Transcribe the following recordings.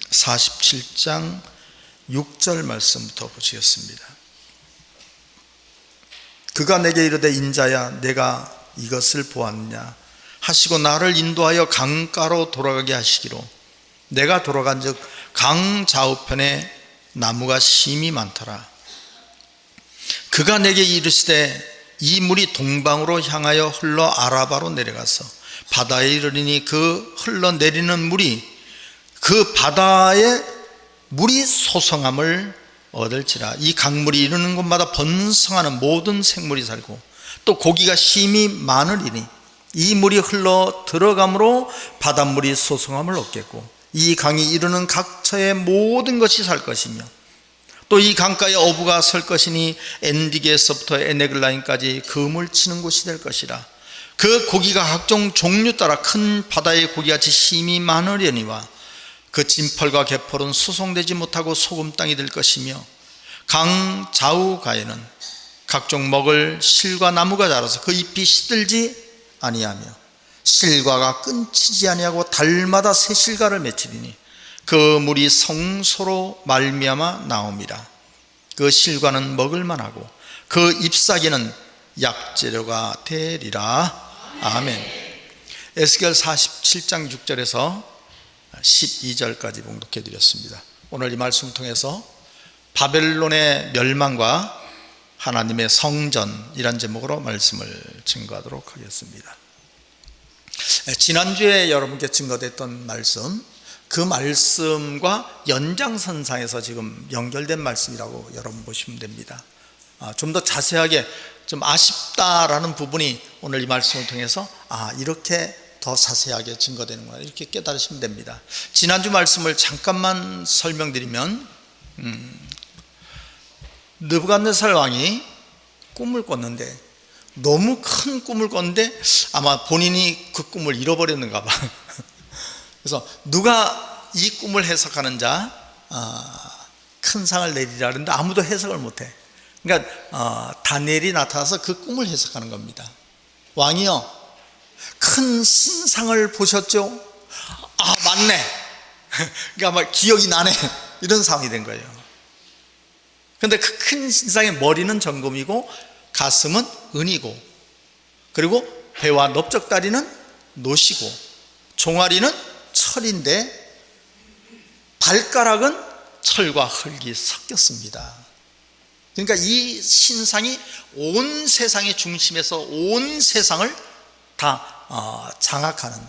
47장 6절 말씀부터 보시겠습니다. 그가 내게 이르되 인자야 내가 이것을 보았느냐 하시고 나를 인도하여 강가로 돌아가게 하시기로 내가 돌아간즉 강 좌우편에 나무가 심이 많더라. 그가 내게 이르시되 이 물이 동방으로 향하여 흘러 아라바로 내려가서 바다에 이르리니 그 흘러내리는 물이 그 바다에 물이 소성함을 얻을지라. 이 강물이 이르는 곳마다 번성하는 모든 생물이 살고 또 고기가 심히 많으리니 이 물이 흘러 들어감으로 바닷물이 소성함을 얻겠고 이 강이 이르는 각처의 모든 것이 살 것이며 또 이 강가에 어부가 설 것이니 엔디게에서부터 에네글라인까지 금을 치는 곳이 될 것이라. 그 고기가 각종 종류 따라 큰 바다의 고기같이 심히 많으려니와 그 진펄과 개펄은 수송되지 못하고 소금 땅이 될 것이며 강 좌우가에는 각종 먹을 실과 나무가 자라서 그 잎이 시들지 아니하며 실과가 끊치지 아니하고 달마다 새 실과를 맺히리니 그 물이 성소로 말미암아 나옴이라. 그 실과는 먹을 만하고 그 잎사귀는 약재료가 되리라. 아멘. 에스겔 47장 6절에서 12절까지 봉독해 드렸습니다. 오늘 이 말씀을 통해서 바벨론의 멸망과 하나님의 성전이란 제목으로 말씀을 증거하도록 하겠습니다. 지난주에 여러분께 증거됐던 말씀, 그 말씀과 연장선상에서 지금 연결된 말씀이라고 여러분 보시면 됩니다. 좀 더 자세하게 좀 아쉽다라는 부분이 오늘 이 말씀을 통해서 이렇게 더 자세하게 증거되는구나 이렇게 깨달으시면 됩니다. 지난주 말씀을 잠깐만 설명드리면 느부갓네살 왕이 꿈을 꿨는데 너무 큰 꿈을 꿨는데 아마 본인이 그 꿈을 잃어버렸는가 봐. 그래서 누가 이 꿈을 해석하는 자 큰 상을 내리라 그러는데 아무도 해석을 못해. 그러니까 다니엘이 나타나서 그 꿈을 해석하는 겁니다. 왕이요 큰 신상을 보셨죠? 맞네. 그러니까 막 기억이 나네. 이런 상황이 된 거예요. 그런데 그 큰 신상의 머리는 정금이고 가슴은 은이고 그리고 배와 넓적다리는 노시고 종아리는 철인데 발가락은 철과 흙이 섞였습니다. 그러니까 이 신상이 온 세상의 중심에서 온 세상을 다 장악하는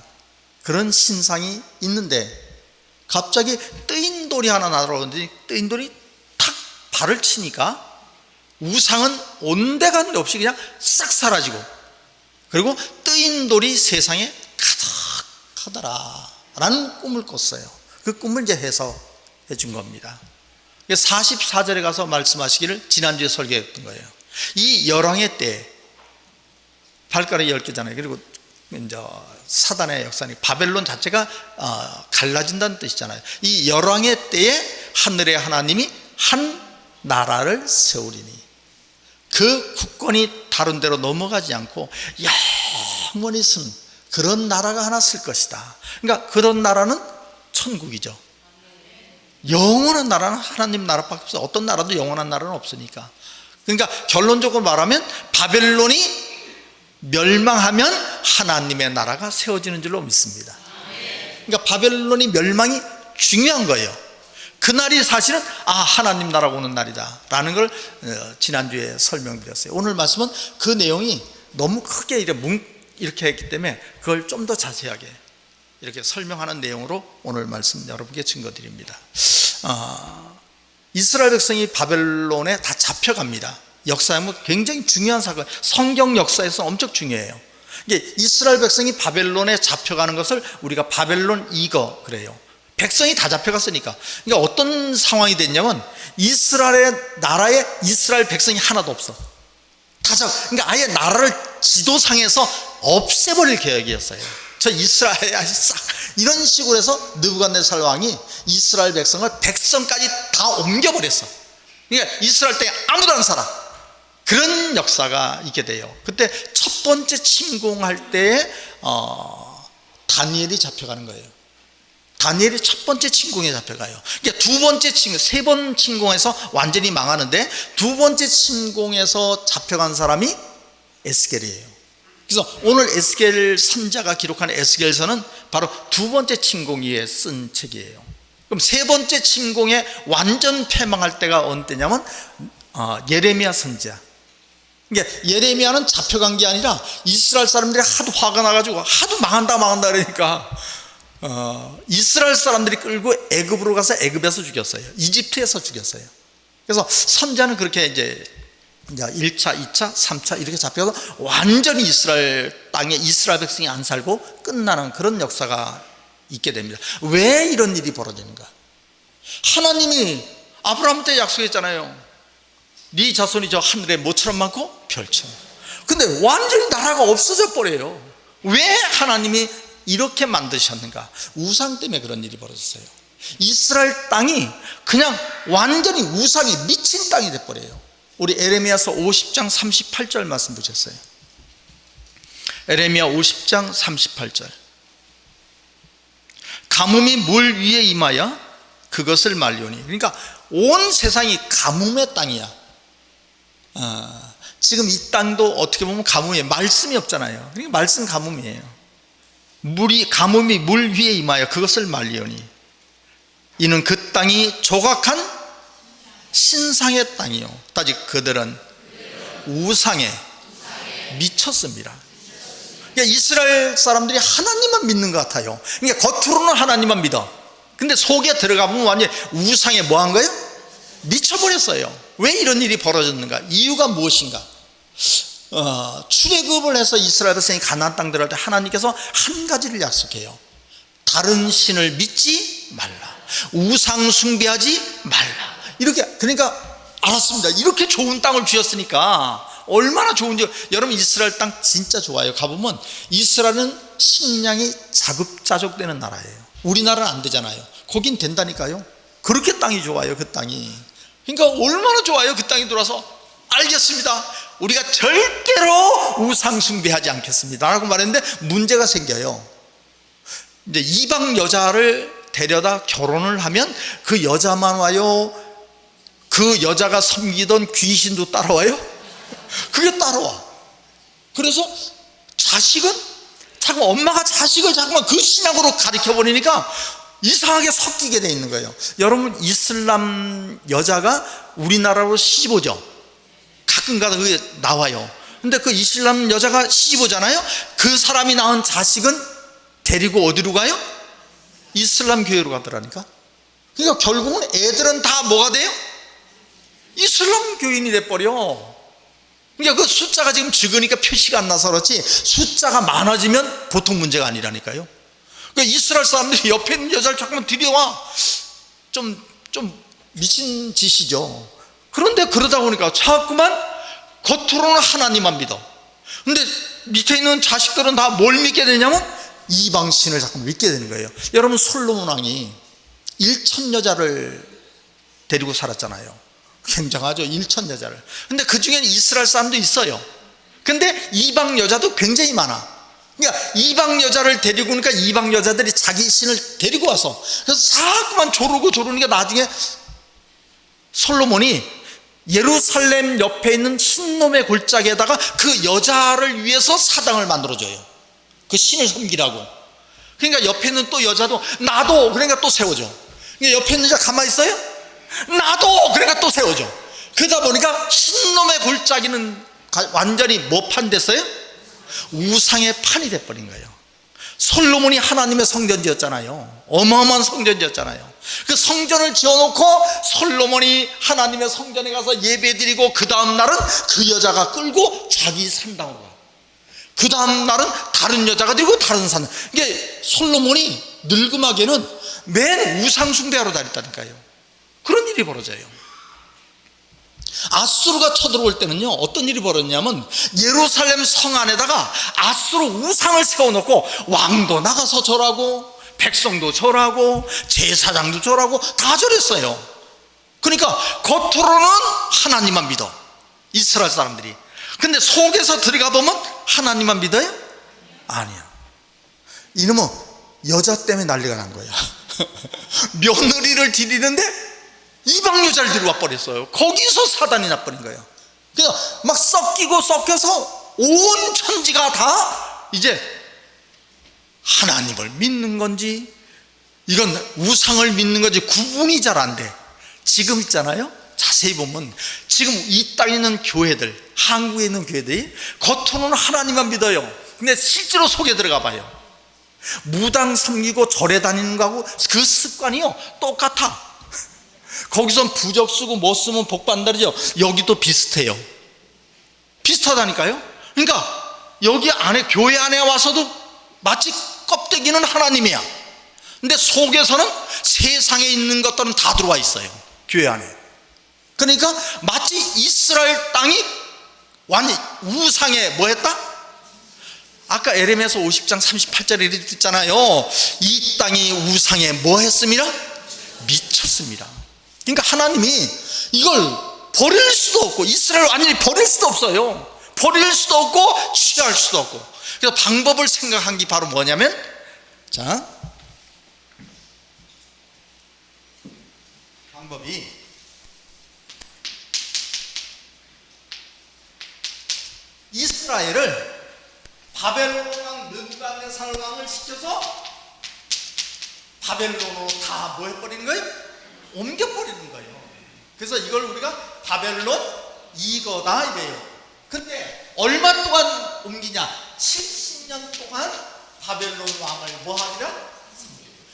그런 신상이 있는데 갑자기 뜨인 돌이 하나 날아오는데 뜨인 돌이 탁 발을 치니까 우상은 온데간데 없이 그냥 싹 사라지고 그리고 뜨인 돌이 세상에 가득하더라 라는 꿈을 꿨어요. 그 꿈을 이제 해석해 준 겁니다. 44절에 가서 말씀하시기를 지난주에 설교했던 거예요. 이 열왕의 때 발가락이 10개잖아요. 그리고 이제 사단의 역사니 바벨론 자체가 갈라진다는 뜻이잖아요. 이 열왕의 때에 하늘의 하나님이 한 나라를 세우리니 그 국권이 다른 데로 넘어가지 않고 영원히 쓴 그런 나라가 하나 쓸 것이다. 그러니까 그런 나라는 천국이죠. 영원한 나라는 하나님 나라밖에 없어. 어떤 나라도 영원한 나라는 없으니까. 그러니까 결론적으로 말하면 바벨론이 멸망하면 하나님의 나라가 세워지는 줄로 믿습니다. 그러니까 바벨론이 멸망이 중요한 거예요. 그날이 사실은 하나님 나라가 오는 날이다 라는 걸 지난주에 설명드렸어요. 오늘 말씀은 그 내용이 너무 크게 이렇게 했기 때문에 그걸 좀 더 자세하게 이렇게 설명하는 내용으로 오늘 말씀 여러분께 증거드립니다. 이스라엘 백성이 바벨론에 다 잡혀갑니다. 역사하면 굉장히 중요한 사건, 성경 역사에서 엄청 중요해요. 이게 이스라엘 백성이 바벨론에 잡혀가는 것을 우리가 바벨론 이거 그래요. 백성이 다 잡혀갔으니까. 그러니까 어떤 상황이 됐냐면 이스라엘 나라에 이스라엘 백성이 하나도 없어. 그러니까 아예 나라를 지도상에서 없애버릴 계획이었어요. 저 이스라엘에 싹 이런 식으로 해서 느부갓네살 왕이 이스라엘 백성을 백성까지 다 옮겨버렸어. 그러니까 이스라엘 땅에 아무도 안 살아. 그런 역사가 있게 돼요. 그때 첫 번째 침공할 때에 다니엘이 잡혀가는 거예요. 다니엘이 첫 번째 침공에 잡혀가요. 그러니까 두 번째 침공, 세 번 침공에서 완전히 망하는데 두 번째 침공에서 잡혀간 사람이 에스겔이에요. 그래서 오늘 에스겔 선자가 기록한 에스겔서는 바로 두 번째 침공 이후에 쓴 책이에요. 그럼 세 번째 침공에 완전 패망할 때가 언제냐면 예레미야 선지자. 그러니까 예레미야는 잡혀간 게 아니라 이스라엘 사람들이 하도 화가 나가지고 하도 망한다 그러니까 이스라엘 사람들이 끌고 애굽으로 가서 애굽에서 죽였어요. 이집트에서 죽였어요. 그래서 선자는 그렇게 이제 1차, 2차, 3차 이렇게 잡혀서 완전히 이스라엘 땅에 이스라엘 백성이 안 살고 끝나는 그런 역사가 있게 됩니다. 왜 이런 일이 벌어지는가? 하나님이 아브라함한테 약속했잖아요. 네 자손이 저 하늘에 모처럼 많고 별처럼. 근데 완전히 나라가 없어져 버려요. 왜 하나님이 이렇게 만드셨는가? 우상 때문에 그런 일이 벌어졌어요. 이스라엘 땅이 그냥 완전히 우상이 미친 땅이 돼버려요. 우리 에레미야서 50장 38절 말씀 보셨어요. 에레미야 50장 38절. 가뭄이 물 위에 임하여 그것을 말리오니. 그러니까 온 세상이 가뭄의 땅이야. 지금 이 땅도 어떻게 보면 가뭄이에요. 말씀이 없잖아요. 그러니까 말씀 가뭄이에요. 가뭄이 물 위에 임하여 그것을 말리오니 이는 그 땅이 조각한 신상의 땅이요 따직 그들은 우상에 미쳤습니다. 그러니까 이스라엘 사람들이 하나님만 믿는 것 같아요. 그러니까 겉으로는 하나님만 믿어. 근데 속에 들어가면 완전히 우상에 뭐 한 거예요? 미쳐버렸어요. 왜 이런 일이 벌어졌는가? 이유가 무엇인가? 출애굽을 해서 이스라엘 백성이 가나안 땅 들어갈 때 하나님께서 한 가지를 약속해요. 다른 신을 믿지 말라. 우상 숭배하지 말라. 이렇게. 그러니까 알았습니다. 이렇게 좋은 땅을 주셨으니까 얼마나 좋은지. 여러분 이스라엘 땅 진짜 좋아요. 가보면 이스라엘은 식량이 자급자족되는 나라예요. 우리나라는 안 되잖아요. 거긴 된다니까요. 그렇게 땅이 좋아요. 그 땅이. 그러니까 얼마나 좋아요. 그 땅이 들어와서 알겠습니다. 우리가 절대로 우상 숭배하지 않겠습니다 라고 말했는데 문제가 생겨요. 이제 이방 여자를 데려다 결혼을 하면 그 여자만 와요? 그 여자가 섬기던 귀신도 따라와요? 그게 따라와. 그래서 자식은 자꾸 엄마가 자식을 자꾸만 그 신앙으로 가르쳐 버리니까 이상하게 섞이게 돼 있는 거예요. 여러분 이슬람 여자가 우리나라로 시집 오죠. 가끔가다 그게 나와요. 근데 그 이슬람 여자가 시집 오잖아요. 그 사람이 낳은 자식은 데리고 어디로 가요? 이슬람 교회로 가더라니까. 그러니까 결국은 애들은 다 뭐가 돼요? 이슬람 교인이 돼버려. 그러니까 그 숫자가 지금 적으니까 표시가 안 나서 그렇지 숫자가 많아지면 보통 문제가 아니라니까요. 그러니까 이스라엘 사람들이 옆에 있는 여자를 자꾸만 들여와. 좀 미친 짓이죠. 그런데 그러다 보니까 자꾸만 겉으로는 하나님만 믿어. 근데 밑에 있는 자식들은 다 뭘 믿게 되냐면 이방신을 자꾸 믿게 되는 거예요. 여러분 솔로몬 왕이 1,000 여자를 데리고 살았잖아요. 굉장하죠. 1,000 여자를. 근데 그 중에는 이스라엘 사람도 있어요. 근데 이방 여자도 굉장히 많아. 그러니까 이방 여자를 데리고 오니까 이방 여자들이 자기 신을 데리고 와서 그래서 자꾸만 조르니까 나중에 솔로몬이 예루살렘 옆에 있는 흰놈의 골짜기에다가 그 여자를 위해서 사당을 만들어줘요. 그 신을 섬기라고. 그러니까 옆에 있는 또 여자도 나도 그러니까 또 세워줘. 그러니까 옆에 있는 여자 가만히 있어요? 나도 그러니까 또 세워줘. 그러다 보니까 흰놈의 골짜기는 완전히 뭐 판 됐어요? 우상의 판이 돼버린 거예요. 솔로몬이 하나님의 성전 지었잖아요. 어마어마한 성전 지었잖아요. 그 성전을 지어놓고 솔로몬이 하나님의 성전에 가서 예배드리고 그 다음 날은 그 여자가 끌고 자기 산당으로 가. 그 다음 날은 다른 여자가 들고 다른 산. 이게 솔로몬이 늙음하게는 맨 우상 숭배하러 다녔다니까요. 그런 일이 벌어져요. 아수르가 쳐들어올 때는요 어떤 일이 벌어졌냐면 예루살렘 성 안에다가 아수르 우상을 세워놓고 왕도 나가서 절하고 백성도 절하고 제사장도 절하고 다 절했어요. 그러니까 겉으로는 하나님만 믿어 이스라엘 사람들이. 근데 속에서 들어가 보면 하나님만 믿어요? 아니야. 이놈은 여자 때문에 난리가 난 거야. 며느리를 드리는데 이방 여자를 들어와 버렸어요. 거기서 사단이 나버린 거예요. 그냥 막 섞이고 섞여서 온 천지가 다 이제 하나님을 믿는 건지 이건 우상을 믿는 건지 구분이 잘 안 돼. 지금 있잖아요, 자세히 보면 지금 이 땅에 있는 교회들, 한국에 있는 교회들이 겉으로는 하나님만 믿어요. 근데 실제로 속에 들어가 봐요. 무당 섬기고 절에 다니는 거하고 그 습관이요 똑같아. 거기선 부적 쓰고 뭐 쓰면 복 받는다죠. 여기도 비슷해요. 비슷하다니까요. 그러니까 여기 안에, 교회 안에 와서도 마치 껍데기는 하나님이야. 근데 속에서는 세상에 있는 것들은 다 들어와 있어요, 교회 안에. 그러니까 마치 이스라엘 땅이 완전히 우상에 뭐 했다? 아까 에레미야서 50장 38절에 이렇게 있잖아요. 이 땅이 우상에 뭐 했습니다? 미쳤습니다. 그러니까 하나님이 이걸 버릴 수도 없고, 이스라엘 완전히 버릴 수도 없어요. 버릴 수도 없고 취할 수도 없고. 그래서 방법을 생각한 게 바로 뭐냐면, 자, 방법이 이스라엘을 바벨론 왕 느부갓네살 왕을 시켜서 바벨론으로 다 뭐 해버리는 거예요? 옮겨버리는 거예요. 그래서 이걸 우리가 바벨론 이거다 이래요. 근데 얼마 동안 옮기냐? 70년 동안 바벨론 왕을 뭐 하기라?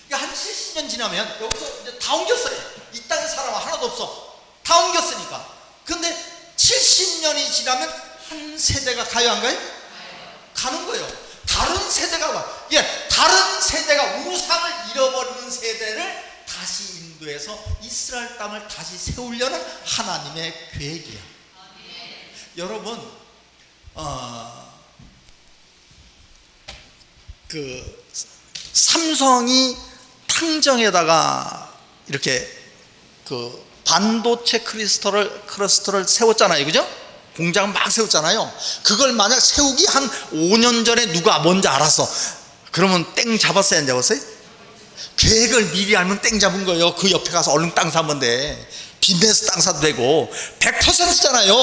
그러니까 한 70년 지나면 여기서 이제 다 옮겼어요. 이 땅에 사람 하나도 없어. 다 옮겼으니까. 근데 70년이 지나면 한 세대가 가요, 안 가요? 가는 거예요. 다른 세대가 와. 예, 다른 세대가 우상을 잃어버리는 세대를 다시 인도해서 이스라엘 땅을 다시 세우려는 하나님의 계획이에요. 여러분, 그 삼성이 탕정에다가 이렇게 그 반도체 클러스터를 세웠잖아요, 그죠? 공장을 막 세웠잖아요. 그걸 만약 세우기 한 5년 전에 누가 뭔지 알았어. 그러면 땡 잡았어요, 안 잡았어요? 계획을 미리 알면 땡 잡은 거예요. 그 옆에 가서 얼른 땅 사면 돼. 빚내서 땅 사도 되고. 100%잖아요.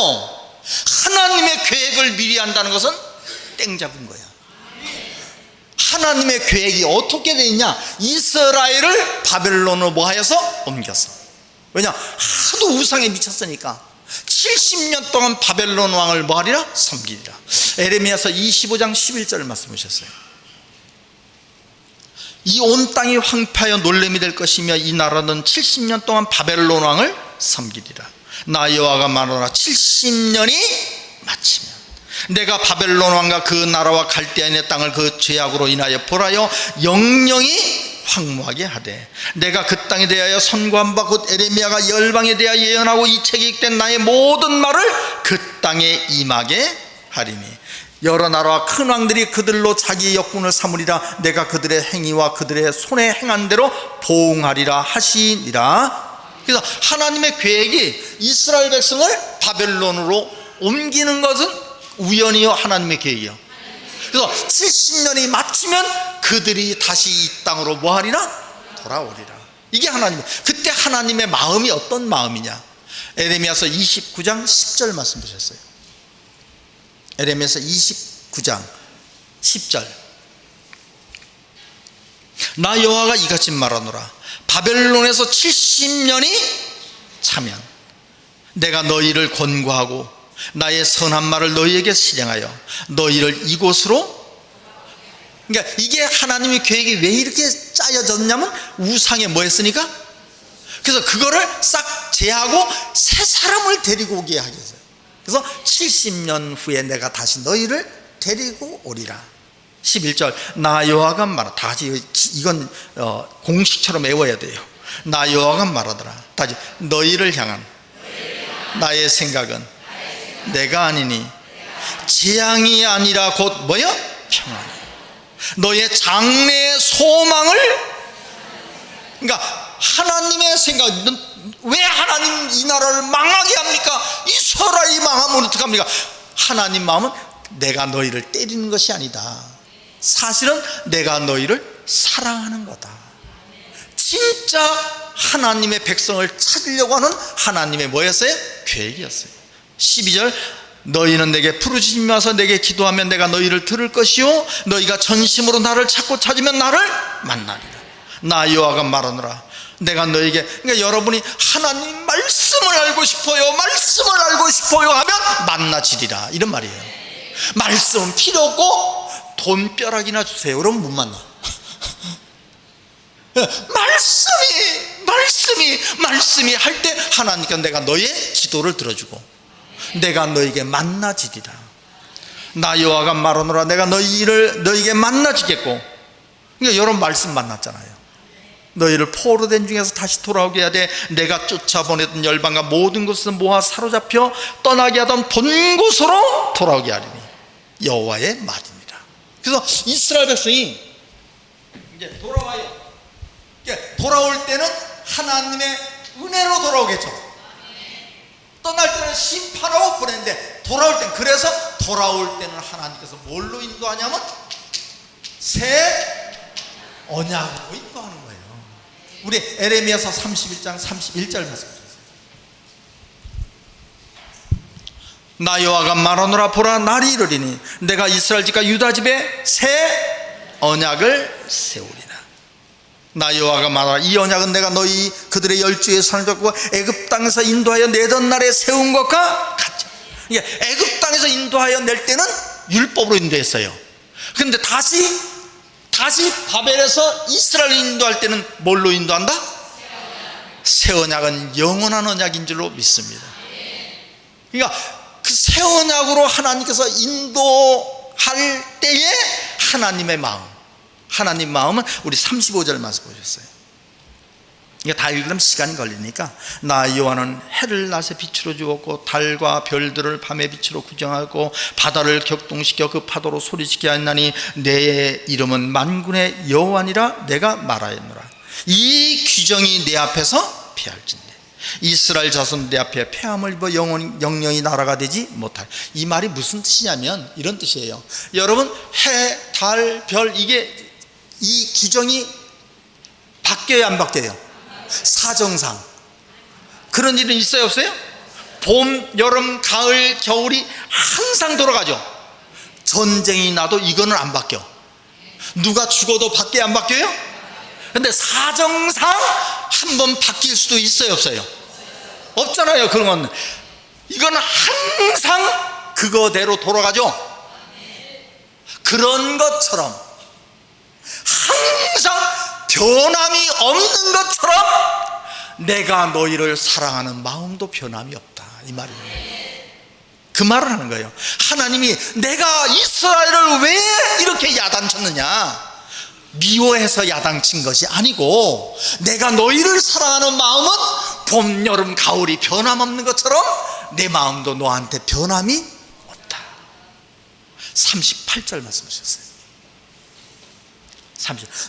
하나님의 계획을 미리 안다는 것은 땡 잡은 거야. 하나님의 계획이 어떻게 되어 있냐? 이스라엘을 바벨론으로 뭐 하여서 옮겼어. 왜냐? 하도 우상에 미쳤으니까. 70년 동안 바벨론 왕을 뭐 하리라? 섬기리라. 에레미야서 25장 11절을 말씀하셨어요. 이 온 땅이 황폐하여 놀림이 될 것이며 이 나라는 70년 동안 바벨론 왕을 섬기리라. 나 여호와가 말하노라. 70년이 마치면 내가 바벨론 왕과 그 나라와 갈대아인의 땅을 그 죄악으로 인하여 벌하여 영영이 황무하게 하되 내가 그 땅에 대하여 선고한 바 곧 에레미야가 열방에 대하여 예언하고 이 책에 기록된 나의 모든 말을 그 땅에 임하게 하리니 여러 나라와 큰 왕들이 그들로 자기의 역군을 삼으리라. 내가 그들의 행위와 그들의 손에 행한 대로 보응하리라 하시니라. 그래서 하나님의 계획이 이스라엘 백성을 바벨론으로 옮기는 것은 우연히요, 하나님의 계획이요. 그래서 70년이 마치면 그들이 다시 이 땅으로 뭐 하리라? 돌아오리라. 이게 하나님. 그때 하나님의 마음이 어떤 마음이냐? 에레미야서 29장 10절 말씀 보셨어요. 에레미야서 29장 10절. 나 여호와가 이같이 말하노라. 바벨론에서 70년이 차면 내가 너희를 권고하고 나의 선한 말을 너희에게 실행하여 너희를 이곳으로. 그러니까 이게 하나님의 계획이 왜 이렇게 짜여졌냐면 우상에 뭐 했으니까. 그래서 그거를 싹 제하고 새 사람을 데리고 오게 하겠어요. 그래서 70년 후에 내가 다시 너희를 데리고 오리라. 11절. 나 여호와가 말하. 다 같이 이건 공식처럼 외워야 돼요. 나 여호와가 말하더라. 다시 너희를 향한 나의 생각은 내가 아니니 재앙이 아니라 곧 뭐야? 평안이야. 너의 장래의 소망을. 그러니까 하나님의 생각. 왜 하나님 이 나라를 망하게 합니까? 이스라엘이 망하면 어떡합니까? 하나님 마음은 내가 너희를 때리는 것이 아니다. 사실은 내가 너희를 사랑하는 거다. 진짜 하나님의 백성을 찾으려고 하는 하나님의 뭐였어요? 계획이었어요. 12절, 너희는 내게 부르짖으며 와서 내게 기도하면 내가 너희를 들을 것이요 너희가 전심으로 나를 찾고 찾으면 나를 만나리라. 나 여호와가 말하노라. 내가 너에게, 그러니까 여러분이 하나님 말씀을 알고 싶어요, 말씀을 알고 싶어요 하면 만나지리라, 이런 말이에요. 말씀은 필요 없고 돈벼락이나 주세요 그러면 못 만나. 말씀이 할 때 하나님께 내가 너의 기도를 들어주고 내가 너에게 만나지리라. 나 여호와가 말하노라. 내가 너에게 만나지겠고. 그러니까 여러분 말씀 만났잖아요. 너희를 포로된 중에서 다시 돌아오게 해야 돼. 내가 쫓아보내던 열방과 모든 곳에서 모아 사로잡혀 떠나게 하던 본 곳으로 돌아오게 하리니 여호와의 말입니다. 그래서 이스라엘 백성이 이제 돌아와요. 돌아올 때는 하나님의 은혜로 돌아오겠죠. 떠날 때는 심판하고 보내는데 돌아올 때는, 그래서 돌아올 때는 하나님께서 뭘로 인도하냐면 새 언약으로 인도하는 거예요. 우리 에레미야서 31장 31절 말씀 보세요. 나 여호와가 말하노라. 보라, 날이 이르리니 내가 이스라엘 집과 유다 집에 새 언약을 세우리라. 나 여호와가 말하라. 이 언약은 내가 너희 그들의 열주의 손을 잡고 애굽 땅에서 인도하여 내던 날에 세운 것과 같죠. 애굽 땅에서 인도하여 낼 때는 율법으로 인도했어요. 그런데 다시 바벨에서 이스라엘 인도할 때는 뭘로 인도한다? 새 언약은 영원한 언약인 줄로 믿습니다. 그러니까 그 새 언약으로 하나님께서 인도할 때에 하나님 마음은 우리 35절 말씀 보셨어요. 이게 다 읽으면 시간이 걸리니까 나 여호와는 해를 낮에 빛으로 주었고 달과 별들을 밤에 빛으로 구정하고 바다를 격동시켜 그 파도로 소리치게 하였나니 내 이름은 만군의 여호와니라 내가 말하였노라. 이 규정이 내 앞에서 피할진대. 이스라엘 자손 내 앞에 폐함을 입어 영영이 나라가 되지 못할. 이 말이 무슨 뜻이냐면 이런 뜻이에요. 여러분, 해, 달, 별, 이 규정이 바뀌어요, 안 바뀌어요? 사정상 그런 일은 있어요, 없어요? 봄, 여름, 가을, 겨울이 항상 돌아가죠. 전쟁이 나도 이거는 안 바뀌어. 누가 죽어도 바뀌어요, 안 바뀌어요? 근데 사정상 한번 바뀔 수도 있어요, 없어요? 없잖아요. 그런 건 이건 항상 그거대로 돌아가죠. 그런 것처럼 항상 변함이 없는 것처럼 내가 너희를 사랑하는 마음도 변함이 없다, 이 말이에요. 그 말을 하는 거예요. 하나님이 내가 이스라엘을 왜 이렇게 야단쳤느냐, 미워해서 야단친 것이 아니고 내가 너희를 사랑하는 마음은 봄, 여름, 가을이 변함없는 것처럼 내 마음도 너한테 변함이 없다. 38절 말씀 하셨어요.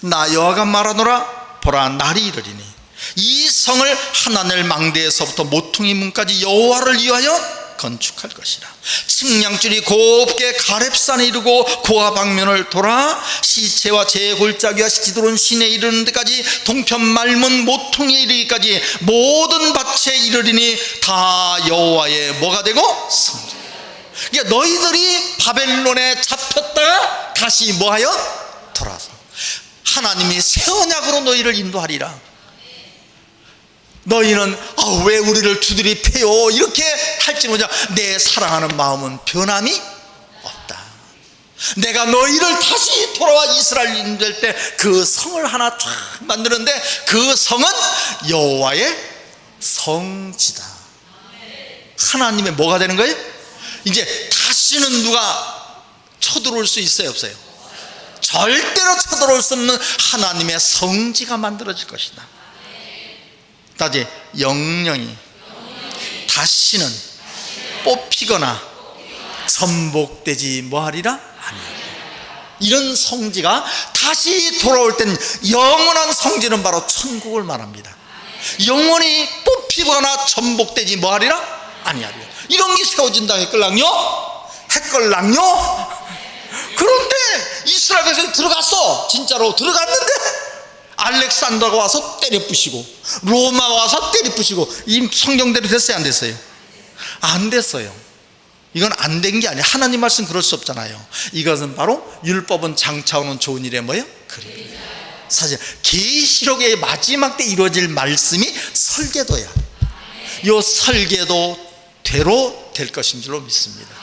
나 여호와가 말하노라. 보라, 날이 이르리니 이 성을 하나넬 망대에서부터 모퉁이 문까지 여호와를 위하여 건축할 것이라. 측량줄이 곱게 가렙산에 이르고 고아 방면을 돌아 시체와 제골짜기와 기드론 시내에 이르는 데까지 동편 말문 모퉁이에 이르기까지 모든 밭에 이르리니 다 여호와의 뭐가 되고? 성전. 그러니까 너희들이 바벨론에 잡혔다가 다시 뭐하여? 돌아서 하나님이 새 언약으로 너희를 인도하리라. 너희는 왜 우리를 두드리 패요 이렇게 할지 모르자 내 사랑하는 마음은 변함이 없다. 내가 너희를 다시 돌아와 이스라엘 인도할 때 그 성을 하나 쫙 만드는데 그 성은 여호와의 성지다. 하나님의 뭐가 되는 거예요? 이제 다시는 누가 쳐들어올 수 있어요, 없어요? 절대로 쳐들어올 수 없는 하나님의 성지가 만들어질 것이다. 다시 영영이 다시는 뽑히거나 전복되지 뭐하리라? 아니하리라. 이런 성지가 다시 돌아올 때는 영원한 성지는 바로 천국을 말합니다. 영원히 뽑히거나 전복되지 뭐하리라? 아니하리라. 이런 게 세워진다 했걸랑요? 그런데 이스라엘 백성이 들어갔어. 진짜로 들어갔는데 알렉산더가 와서 때려 부시고 로마 와서 때려 부시고. 이 성경대로 됐어요, 안 됐어요? 안 됐어요. 이건 안 된 게 아니에요. 하나님 말씀 그럴 수 없잖아요. 이것은 바로 율법은 장차오는 좋은 일에 뭐예요? 그래. 사실 계시록의 마지막 때 이루어질 말씀이 설계도야. 이 설계도대로 될 것인 줄로 믿습니다.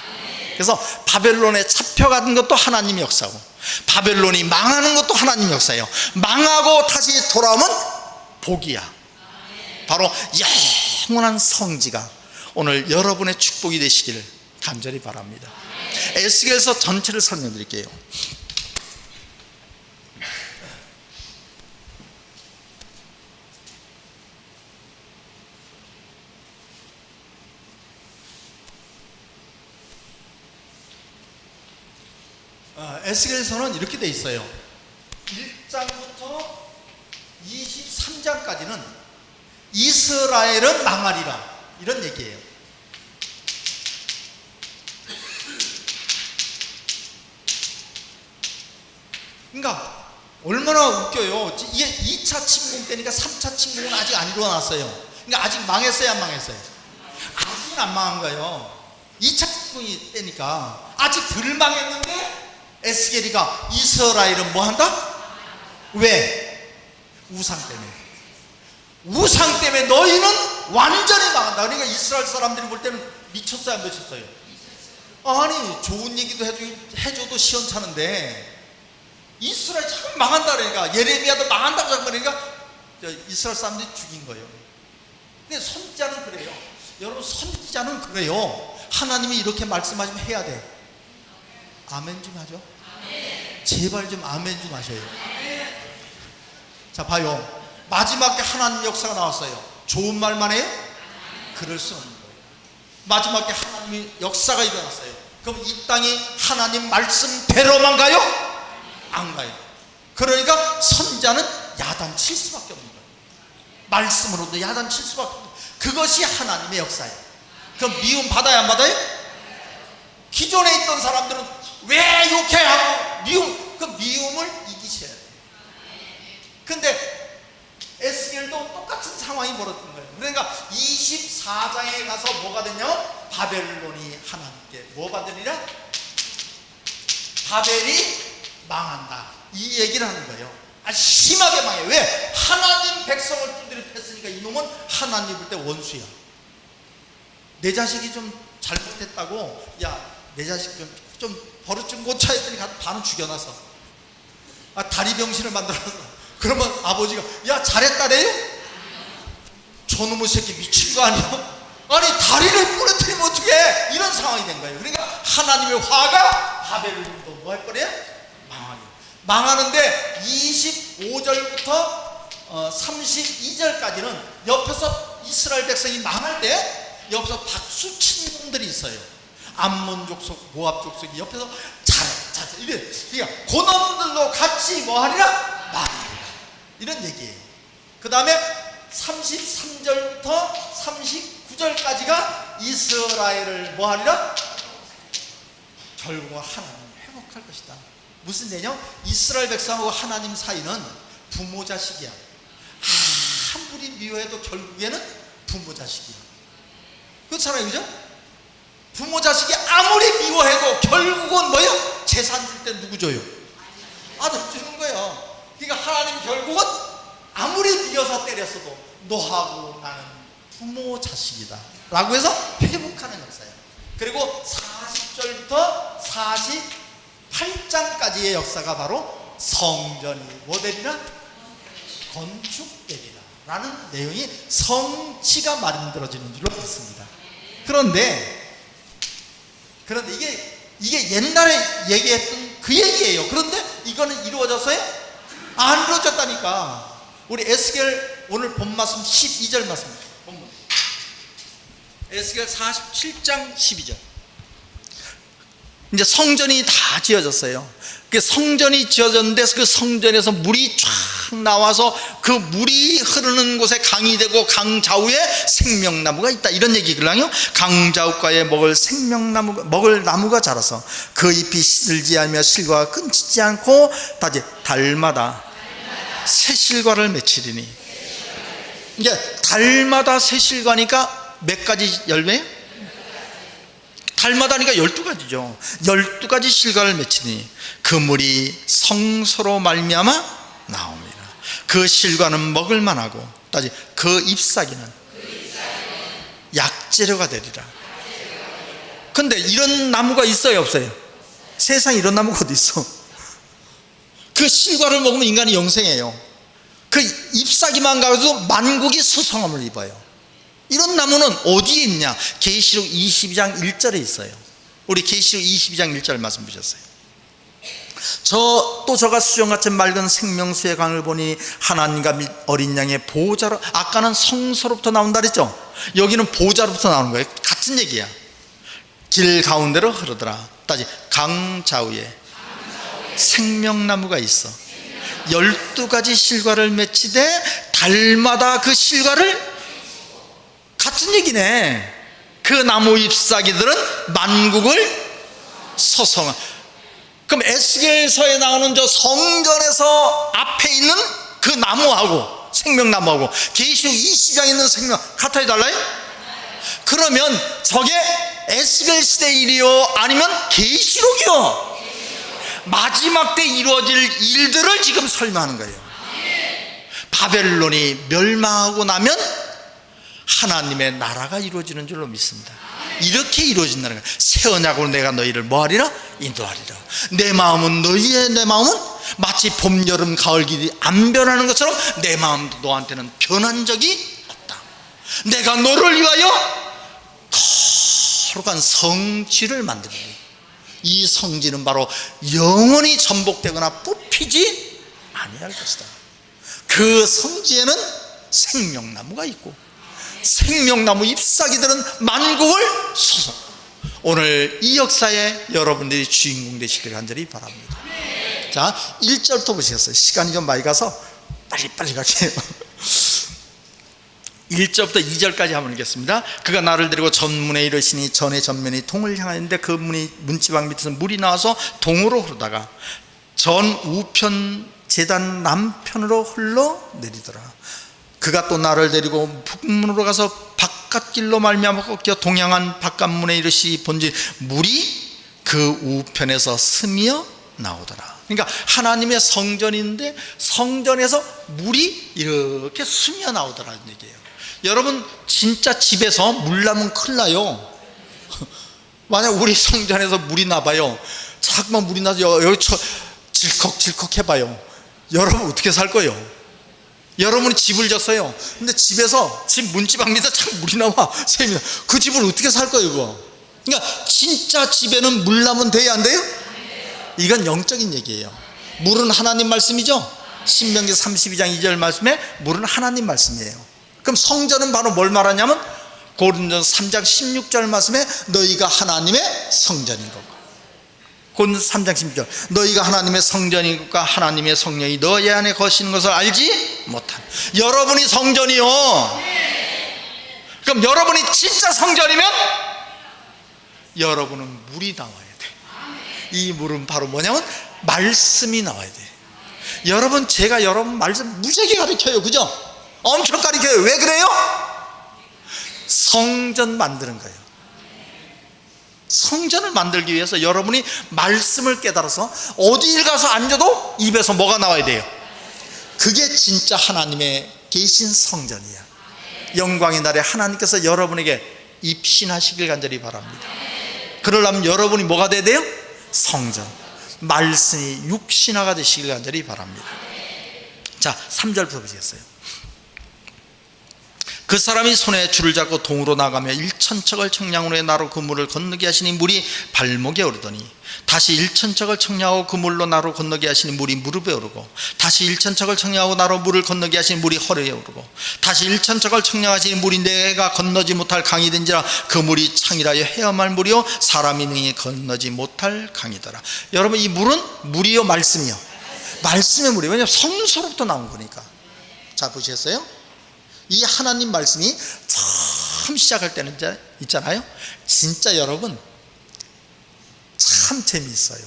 그래서 바벨론에 잡혀가는 것도 하나님의 역사고, 바벨론이 망하는 것도 하나님의 역사예요. 망하고 다시 돌아오면 복이야. 바로 영원한 성지가 오늘 여러분의 축복이 되시기를 간절히 바랍니다. 에스겔서 전체를 설명드릴게요. 에스겔서는 이렇게 돼 있어요. 1장부터 23장까지는 이스라엘은 망하리라, 이런 얘기예요. 그러니까 얼마나 웃겨요. 이게 2차 침공 때니까 3차 침공은 아직 안 일어났어요. 그러니까 아직 망했어요, 안 망했어요? 아직은 안 망한 거예요. 2차 침공이 때니까 아직 덜 망했는데 에스겔이가 이스라엘은 뭐 한다? 왜? 우상 때문에. 우상 때문에 너희는 완전히 망한다. 그러니까 이스라엘 사람들이 볼 때는 미쳤어요, 안 미쳤어요? 아니, 좋은 얘기도 해줘도 시원찮은데 이스라엘 참 망한다 그러니까, 예레미야도 망한다고 한 거니까 이스라엘 사람들이 죽인 거예요. 근데 선지자는 그래요. 여러분, 선지자는 그래요. 하나님이 이렇게 말씀하시면 해야 돼. 아멘 좀 하죠. 제발 좀 아멘 좀 하셔요. 자, 봐요. 마지막에 하나님 역사가 나왔어요. 좋은 말만 해요? 그럴 수 없는 거예요. 마지막에 하나님의 역사가 일어났어요. 그럼 이 땅이 하나님 말씀대로만 가요? 안 가요. 그러니까 선자는 야단칠 수밖에 없는 거예요. 말씀으로도 야단칠 수밖에 없는 거예요. 그것이 하나님의 역사예요. 그럼 미움 받아야 안 받아요? 기존에 있던 사람들은 왜 욕해 하고 그 미움을 이기셔야 돼요. 근데 에스겔도 똑같은 상황이 벌어진 거예요. 그러니까 24장에 가서 뭐가 됐냐면 바벨론이 하나님께 뭐 받으리라? 바벨이 망한다, 이 얘기를 하는 거예요. 심하게 망해. 왜? 하나님 백성을 두드려 팼으니까 이놈은 하나님 볼 때 원수야. 내 자식이 좀 잘못했다고, 야, 내 자식 좀 버릇 좀 고쳐 했더니 가서 반은 죽여놨어. 다리 병신을 만들어서. 그러면 아버지가 야, 잘했다래요? 저놈의 새끼 미친 거 아니야? 아니, 다리를 부러뜨리면 어떡해? 이런 상황이 된 거예요. 그러니까 하나님의 화가 바벨론도 뭐 할 거래요? 망하는데 25절부터 32절까지는 옆에서 이스라엘 백성이 망할 때 옆에서 박수 치는 놈들이 있어요. 암몬 족속, 모압 족속이 옆에서 잘했다 이래. 그러니까 그놈들도 같이 뭐 하리라? 망하리라, 이런 얘기예요. 그 다음에 33절부터 39절까지가 이스라엘을 뭐 하리라? 결국 하나님 회복할 것이다. 무슨 내용? 이스라엘 백성하고 하나님 사이는 부모 자식이야. 아무리 미워해도 결국에는 부모 자식이야. 그렇잖아요, 그죠? 부모 자식이 아무리 미워해도 결국은 뭐예요? 재산 줄 때 누구 줘요? 아들 주는 거예요. 그러니까 하나님 결국은 아무리 미워서 때렸어도 너하고 나는 부모 자식이다 라고 해서 회복하는 역사예요. 그리고 40절부터 48장까지의 역사가 바로 성전이 뭐 되리라? 건축되리라 라는 내용이 성취가 만들어지는 줄로 믿습니다. 그런데 이게 옛날에 얘기했던 그 얘기예요. 그런데 이거는 이루어졌어요? 안 이루어졌다니까. 우리 에스겔 오늘 본 말씀 12절 말씀입니다. 본문 에스겔 47장 12절. 이제 성전이 다 지어졌어요. 그 성전이 지어졌는데 그 성전에서 물이 쫙 나와서 그 물이 흐르는 곳에 강이 되고 강 좌우에 생명나무가 있다, 이런 얘기거든요. 강 좌우가에 먹을 나무가 자라서 그 잎이 시들지 않으며 실과가 끊지지 않고 달마다 새 실과를 맺히리니. 이게 달마다 새 실과니까 몇 가지 열매예요? 달마다니까 12가지죠 12가지 실과를 맺히니 그 물이 성소로 말미암아 나옵니다. 그 실과는 먹을 만하고 그 잎사귀는 약재료가 되리라. 근데 이런 나무가 있어요, 없어요? 세상에 이런 나무가 어디 있어? 그 실과를 먹으면 인간이 영생해요. 그 잎사귀만 가도 만국이 수성함을 입어요. 이런 나무는 어디에 있냐? 계시록 22장 1절에 있어요. 우리 계시록 22장 1절 말씀 보셨어요? 저가 수정같이 맑은 생명수의 강을 보니 하나님과 및 어린 양의 보호자로, 아까는 성소로부터 나온다 그랬죠? 여기는 보호자로부터 나오는 거예요. 같은 얘기야. 길 가운데로 흐르더라. 강 좌우에 생명나무가 있어. 12가지 실과를 맺히되 달마다 그 실과를, 같은 얘기네. 그 나무 잎사귀들은 만국을 소성한. 그럼 에스겔서에 나오는 저 성전에서 앞에 있는 그 나무하고 생명나무하고 계시록 20장에 있는 생명 같아요, 달라요? 그러면 저게 에스겔 시대 일이요, 아니면 계시록이요? 마지막 때 이루어질 일들을 지금 설명하는 거예요. 바벨론이 멸망하고 나면 하나님의 나라가 이루어지는 줄로 믿습니다. 이렇게 이루어진다는 거예요. 새 언약으로 내가 너희를 뭐하리라? 인도하리라. 내 마음은 내 마음은 마치 봄, 여름, 가을, 길이 안 변하는 것처럼 내 마음도 너한테는 변한 적이 없다. 내가 너를 위하여 거룩한 성지를 만들리니 이 성지는 바로 영원히 전복되거나 뽑히지 아니할 것이다. 그 성지에는 생명나무가 있고 생명나무 잎사귀들은 만국을 소성. 오늘 이 역사에 여러분들이 주인공 되시길 간절히 바랍니다. 자, 1절부터 보시겠어요? 시간이 좀 많이 가서 빨리 갈게요. 1절부터 2절까지 한번 읽겠습니다. 그가 나를 데리고 전문에 이르시니 전의 전면이 동을 향하는데 그 문지방 밑에서 물이 나와서 동으로 흐르다가 전 우편 제단 남편으로 흘러내리더라. 그가 또 나를 데리고 북문으로 가서 바깥길로 말미암아 꺾여 동양한 바깥문에 이르시 본즉 물이 그 우편에서 스며 나오더라. 그러니까 하나님의 성전인데 성전에서 물이 이렇게 스며 나오더라는 얘기예요. 여러분 진짜 집에서 물 나면 큰일 나요. 만약 우리 성전에서 물이 나봐요. 자꾸만 물이 나서 여기 질컥질컥 해봐요. 여러분 어떻게 살 거예요? 여러분이 집을 졌어요. 근데 집에서 집 문지방 밑에 자꾸 물이 나와. 그 집을 어떻게 살 거예요, 그거? 그러니까 진짜 집에는 물 나면 돼야 안 돼요? 이건 영적인 얘기예요. 물은 하나님 말씀이죠. 신명기 32장 2절 말씀에 물은 하나님 말씀이에요. 그럼 성전은 바로 뭘 말하냐면 고린도전서 3장 16절 말씀에 너희가 하나님의 성전인 거고, 고린도전서 3장 16절 너희가 하나님의 성전이니까 하나님의 성령이 너희 안에 거시는 것을 알지 못한. 여러분이 성전이요. 그럼 여러분이 진짜 성전이면 여러분은 물이 나와야 돼. 이 물은 바로 뭐냐면 말씀이 나와야 돼. 여러분, 제가 여러분 말씀 무지하게 가르쳐요, 그죠? 엄청 가르쳐요. 왜 그래요? 성전 만드는 거예요. 성전을 만들기 위해서 여러분이 말씀을 깨달아서 어디를 가서 앉아도 입에서 뭐가 나와야 돼요? 그게 진짜 하나님의 계신 성전이야. 영광의 날에 하나님께서 여러분에게 입신하시길 간절히 바랍니다. 그러려면 여러분이 뭐가 돼야 돼요? 성전, 말씀이 육신화가 되시길 간절히 바랍니다. 자, 3절부터 보시겠어요? 그 사람이 손에 줄을 잡고 동으로 나가며 1,000척을 청량으로 나로 그 물을 건너게 하시니 물이 발목에 오르더니 다시 1,000척을 청량하고 그 물로 나로 건너게 하시니 물이 무릎에 오르고 다시 1,000척을 청량하고 나로 물을 건너게 하시니 물이 허리에 오르고 다시 일천척을 청량하시니 물이 내가 건너지 못할 강이 된지라 그 물이 창이라여 헤엄할 물이요 사람이 능히 건너지 못할 강이더라. 여러분, 이 물은 물이요 말씀이요? 말씀의 물이에요. 왜냐하면 성소로부터 나온 거니까. 자, 보셨어요? 이 하나님 말씀이 처음 시작할 때는 있잖아요, 진짜 여러분 참 재미있어요.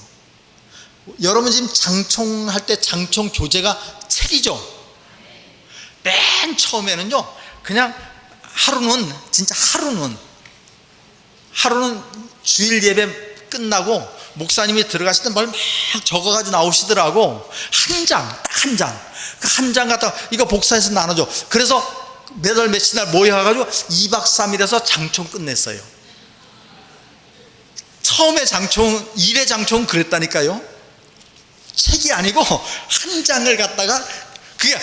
여러분 지금 장총할 때 장총 교재가 책이죠. 맨 처음에는요, 그냥 하루는, 진짜 하루는 주일 예배 끝나고 목사님이 들어가실 때 뭘 막 적어가지고 나오시더라고. 한 장 갖다가 이거 복사해서 나눠줘. 그래서 몇 월 며칠 날 모여가지고 2박 3일에서 장총 끝냈어요. 처음에 장총, 일의 장총 그랬다니까요. 책이 아니고 한 장을 갖다가 그게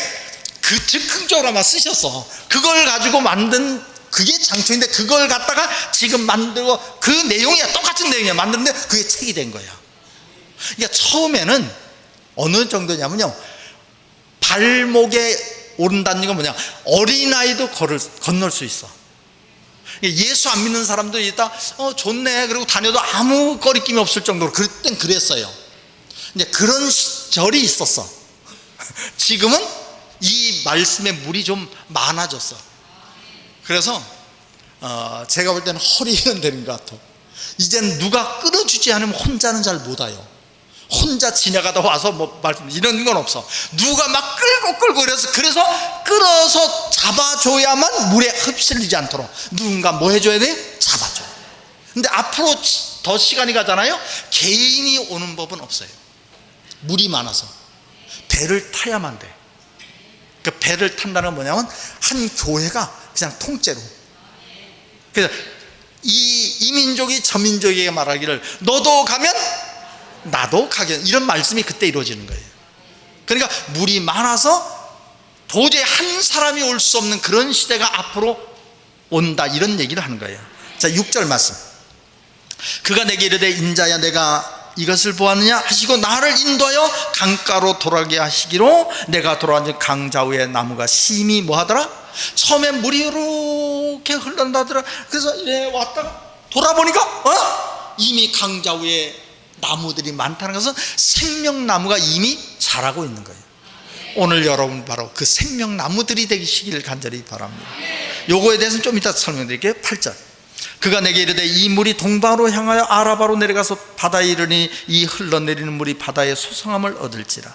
그 즉흥적으로 아마 쓰셨어. 그걸 가지고 만든 그게 장총인데 그걸 갖다가 지금 만들고 그 내용이야, 똑같은 내용이야, 만드는데 그게 책이 된 거야. 그러니까 처음에는 어느 정도냐면요, 발목에 오른다는 건 뭐냐, 어린아이도 건널 수 있어. 예수 안 믿는 사람도 있다, 좋네, 그리고 다녀도 아무 거리낌이 없을 정도로 그땐 그랬어요. 이제 그런 시절이 있었어. 지금은 이 말씀의 물이 좀 많아졌어. 그래서 제가 볼 때는 허리는 되는 것 같아. 이제는 누가 끌어주지 않으면 혼자는 잘 못 와요. 혼자 지나가다 와서 뭐 말씀 이런 건 없어. 누가 막 끌고 그래서 끌어서 잡아줘야만 물에 흡실리지 않도록 누군가 뭐 해줘야 돼? 잡아줘. 근데 앞으로 더 시간이 가잖아요. 개인이 오는 법은 없어요. 물이 많아서 배를 타야만 돼. 그 배를 탄다는 건 뭐냐면 한 교회가 그냥 통째로. 그래서 이 민족이 저 민족에게 말하기를 너도 가면 나도 가게, 이런 말씀이 그때 이루어지는 거예요. 그러니까 물이 많아서 도저히 한 사람이 올 수 없는 그런 시대가 앞으로 온다, 이런 얘기를 하는 거예요. 자, 6절 말씀. 그가 내게 이르되 인자야 내가 이것을 보았느냐 하시고 나를 인도하여 강가로 돌아가게 하시기로 내가 돌아앉은 강 좌우에 나무가 심히 뭐하더라? 처음에 물이 이렇게 흘러나더라. 그래서 이래 왔다가 돌아보니까 이미 강 좌우에 나무들이 많다는 것은 생명나무가 이미 자라고 있는 거예요. 오늘 여러분 바로 그 생명나무들이 되시길 간절히 바랍니다. 요거에 대해서는 좀 이따 설명드릴게요. 8절. 그가 내게 이르되 이 물이 동방으로 향하여 아라바로 내려가서 바다에 이르니 이 흘러내리는 물이 바다의 소성함을 얻을지라.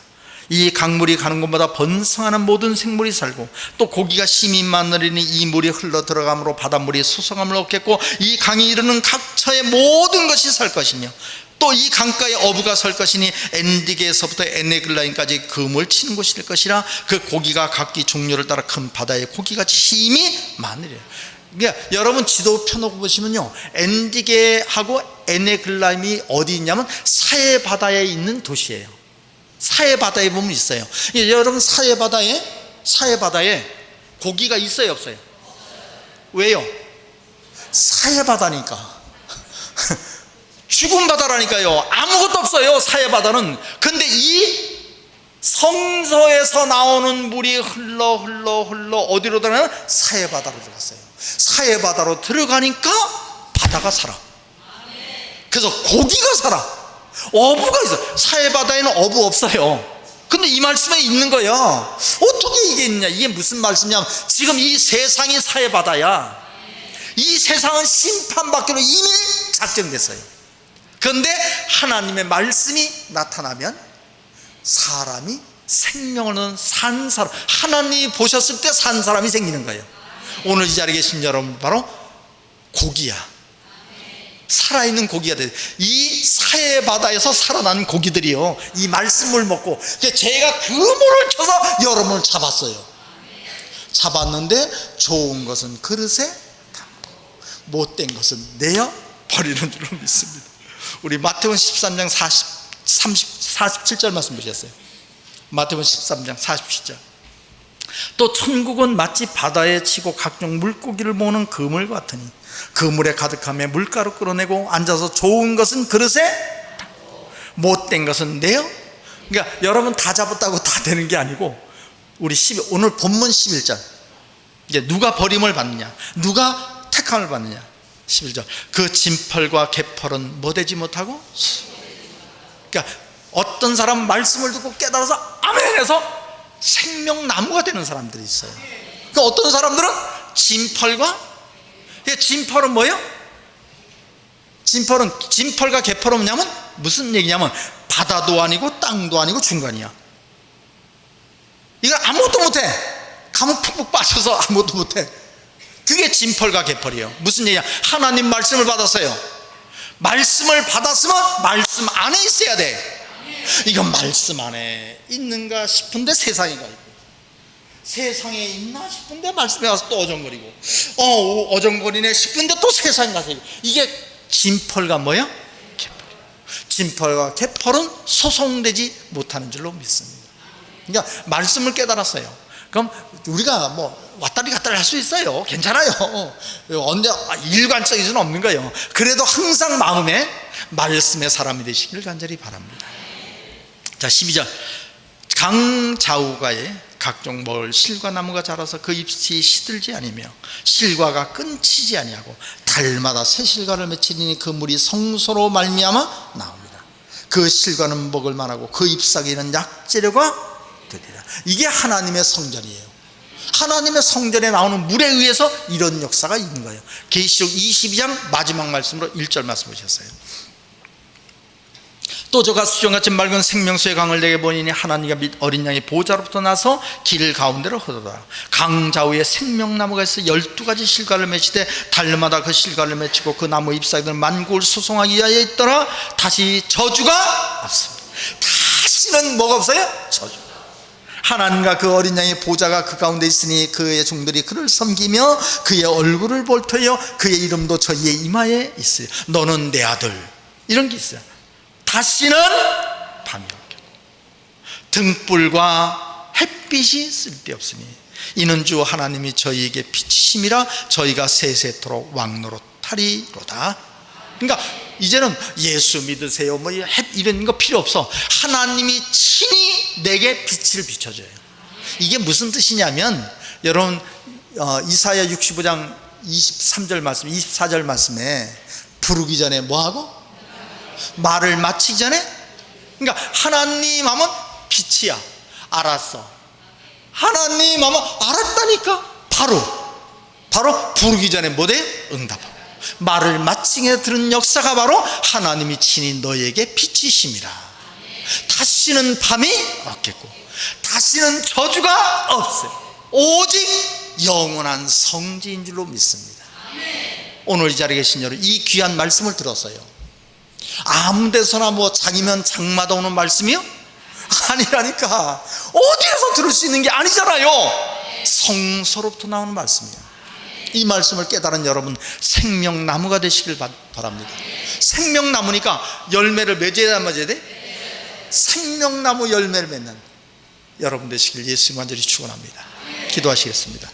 이 강물이 가는 곳마다 번성하는 모든 생물이 살고 또 고기가 심히 많으리니 이 물이 흘러 들어감으로 바닷물이 소성함을 얻겠고 이 강이 이르는 각처의 모든 것이 살 것이며 또 이 강가에 어부가 설 것이니 엔디게에서부터 에네글라인까지 금을 치는 곳이 될 것이라. 그 고기가 각기 종류를 따라 큰 바다의 고기같이 힘이 많으리라. 그러니까 여러분 지도 펴놓고 보시면요, 엔디게하고 에네글라임이 어디 있냐면 사해 바다에 있는 도시예요. 사해 바다에 보면 있어요. 여러분 사해 바다에 고기가 있어요, 없어요? 왜요? 사해 바다니까. 죽은 바다라니까요. 아무것도 없어요, 사해 바다는. 근데 이 성서에서 나오는 물이 흘러 어디로 들어가면 사해 바다로 들어갔어요. 사해 바다로 들어가니까 바다가 살아. 그래서 고기가 살아. 어부가 있어. 사해 바다에는 어부 없어요. 근데 이 말씀에 있는 거야. 어떻게 이게 있냐? 이게 무슨 말씀이냐면 지금 이 세상이 사해 바다야. 이 세상은 심판받기로 이미 작정됐어요. 그런데 하나님의 말씀이 나타나면 사람이 생명을 얻는 산 사람, 하나님이 보셨을 때 산 사람이 생기는 거예요. 오늘 이 자리에 계신 여러분 바로 고기야. 살아있는 고기가 돼. 이 사해 바다에서 살아난 고기들이요, 이 말씀을 먹고 제가 그 물을 쳐서 여러분을 잡았어요. 잡았는데 좋은 것은 그릇에 담고 못된 것은 내어 버리는 줄로 믿습니다. 우리 마태복음 13장 47절 말씀 보셨어요? 마태복음 13장 47절. 또 천국은 마치 바다에 치고 각종 물고기를 모으는 그물 같으니 그 물에 가득하며 물가로 끌어내고 앉아서 좋은 것은 그릇에 못된 것은 내어. 그러니까 여러분 다 잡았다고 다 되는 게 아니고 우리 오늘 본문 11절 이제 누가 버림을 받느냐, 누가 택함을 받느냐. 11절, 그 진펄과 개펄은 뭐 되지 못하고, 그러니까 어떤 사람은 말씀을 듣고 깨달아서 아멘 해서 생명나무가 되는 사람들이 있어요. 그러니까 어떤 사람들은 진펄과, 진펄은 뭐예요? 진펄과 개펄은 뭐냐면 무슨 얘기냐면 바다도 아니고 땅도 아니고 중간이야. 이거 아무것도 못해. 가면 푹푹 빠져서 아무것도 못해. 그게 진펄과 개펄이에요. 무슨 얘기야? 하나님 말씀을 받았어요. 말씀을 받았으면 말씀 안에 있어야 돼. 이건 말씀 안에 있는가 싶은데 세상에 가 있고, 세상에 있나 싶은데 말씀에 가서 또 어정거리고, 어정거리네 싶은데 또 세상에 가서 있고. 이게 진펄과 뭐야? 개펄이에요. 진펄과 개펄은 소송되지 못하는 줄로 믿습니다. 그러니까 말씀을 깨달았어요. 그럼 우리가 뭐 왔다리 갔다리 할 수 있어요. 괜찮아요. 언제 일관적인 수는 없는 거예요. 그래도 항상 마음에 말씀의 사람이 되시길 간절히 바랍니다. 자, 12절, 강좌우가에 각종 먹을 실과나무가 자라서 그 잎이 시들지 아니며 실과가 끊치지 아니하고 달마다 새 실과를 맺히니 그 물이 성소로 말미암아 나옵니다. 그 실과는 먹을 만하고 그 잎사귀는 약재료가 되리라. 이게 하나님의 성전이에요. 하나님의 성전에 나오는 물에 의해서 이런 역사가 있는 거예요. 계시록 22장 마지막 말씀으로 1절 말씀 보셨어요. 또 저가 수정같이 맑은 생명수의 강을 내게 보이니 하나님과 및 어린 양의 보좌로부터 나서 길 가운데로 흐르더라. 강 좌우에 생명나무가 있어 12가지 실과를 맺히되 달마다 그 실과를 맺히고 그 나무 잎사귀들은 만국을 소송하기 위하여 있더라. 다시 저주가 없습니다. 다시는 뭐가 없어요? 저주. 하나님과 그 어린 양의 보좌가 그 가운데 있으니 그의 종들이 그를 섬기며 그의 얼굴을 볼터여 그의 이름도 저희의 이마에 있어요. 너는 내 아들. 이런 게 있어요. 다시는 밤이 없겠고 등불과 햇빛이 쓸데없으니 이는 주 하나님이 저희에게 빛이심이라 저희가 세세토록 왕노릇하리로다. 그러니까 이제는 예수 믿으세요 뭐 이런 거 필요 없어. 하나님이 친히 내게 빛을 비춰줘요. 이게 무슨 뜻이냐면 여러분 이사야 65장 23절 말씀 24절 말씀에 부르기 전에 뭐하고? 말을 마치기 전에. 그러니까 하나님 하면 빛이야. 알았어. 하나님 하면 알았다니까. 바로 부르기 전에 뭐 돼? 응답하고 말을 마치게 들은 역사가 바로 하나님이 친히 너에게 빛이심이라. 다시는 밤이 없겠고 다시는 저주가 없어요. 오직 영원한 성지인 줄로 믿습니다. 오늘 이 자리에 계신 여러분, 이 귀한 말씀을 들었어요. 아무 데서나 뭐 장이면 장마다 오는 말씀이요? 아니라니까. 어디에서 들을 수 있는 게 아니잖아요. 성서로부터 나오는 말씀이에요. 이 말씀을 깨달은 여러분, 생명나무가 되시길 바랍니다. 생명나무니까 열매를 맺어야 돼? 생명나무 열매를 맺는 여러분 되시길 예수님 간절히 축원합니다. 기도하시겠습니다.